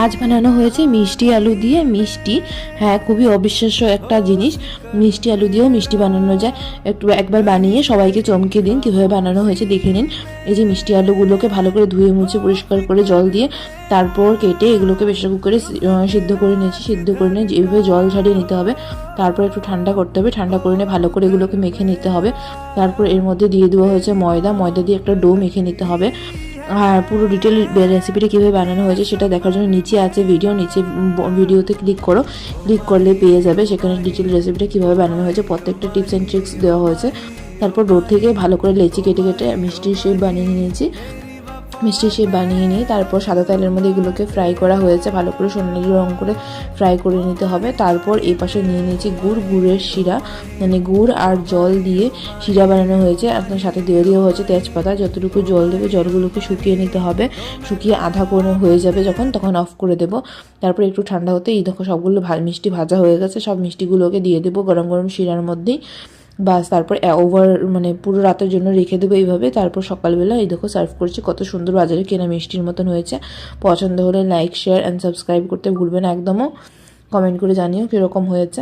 আজ বানানো হয়েছে মিষ্টি আলু দিয়ে মিষ্টি। হ্যাঁ, খুবই অবিশ্বাস্য একটা জিনিস, মিষ্টি আলু দিয়েও মিষ্টি বানানো যায়। একবার বানিয়ে সবাইকে চমকে দিন কীভাবে বানানো হয়েছে, দেখে নিন। এই যে মিষ্টি আলুগুলোকে ভালো করে ধুয়ে মুছে পরিষ্কার করে জল দিয়ে তারপর কেটে এগুলোকে প্রেসার কুকারে সিদ্ধ করে নিয়েছি। সিদ্ধ করে নিয়ে এইভাবে জল ঝাড়িয়ে নিতে হবে। তারপর একটু ঠান্ডা করতে হবে, ঠান্ডা করে নিয়ে ভালো করে এগুলোকে মেখে নিতে হবে। তারপর এর মধ্যে দিয়ে দেওয়া হয়েছে ময়দা, ময়দা দিয়ে একটা ডো মেখে নিতে হবে। আর পুরো ডিটেল রেসিপিটা কীভাবে বানানো হয়েছে সেটা দেখার জন্য নিচে আছে ভিডিও, নিচে ভিডিওতে ক্লিক করো, ক্লিক করলে পেয়ে যাবে সেখানে ডিটেল রেসিপিটা কীভাবে বানানো হয়েছে, প্রত্যেকটা টিপস অ্যান্ড ট্রিক্স দেওয়া হয়েছে। তারপর ডো থেকে ভালো করে লেচি কেটে কেটে মিষ্টির শেপ বানিয়ে নিয়েছি। মিষ্টি শেপ বানিয়ে নিয়ে তারপর সাদা তেলের মধ্যে এগুলোকে ফ্রাই করা হয়েছে, ভালো করে সোনালি রঙ করে ফ্রাই করে নিতে হবে। তারপর এই পাশে নিয়ে নিয়েছি গুড়ের শিরা, মানে গুড় আর জল দিয়ে শিরা বানানো হয়েছে। আপনার সাথে দিয়ে দেওয়া হয়েছে তেজপাতা। যতটুকু জল দেবে জলগুলোকে শুকিয়ে নিতে হবে, শুকিয়ে আধা করে হয়ে যাবে যখন, তখন অফ করে দেব। তারপর একটু ঠান্ডা হতে এই দেখো সবগুলো মিষ্টি ভাজা হয়ে গেছে, সব মিষ্টিগুলোকে দিয়ে দেবো গরম গরম শিরার মধ্যেই। বাস, তারপর মানে পুরো রাতের জন্য রেখে দেবো এইভাবে। তারপর সকালবেলা এই দেখো সার্ভ করছি, কত সুন্দর বাজারে কেনা মিষ্টির মতন হয়েছে। পছন্দ হলে লাইক, শেয়ার অ্যান্ড সাবস্ক্রাইব করতে ভুলবেন একদমও। কমেন্ট করে জানিও কীরকম হয়েছে।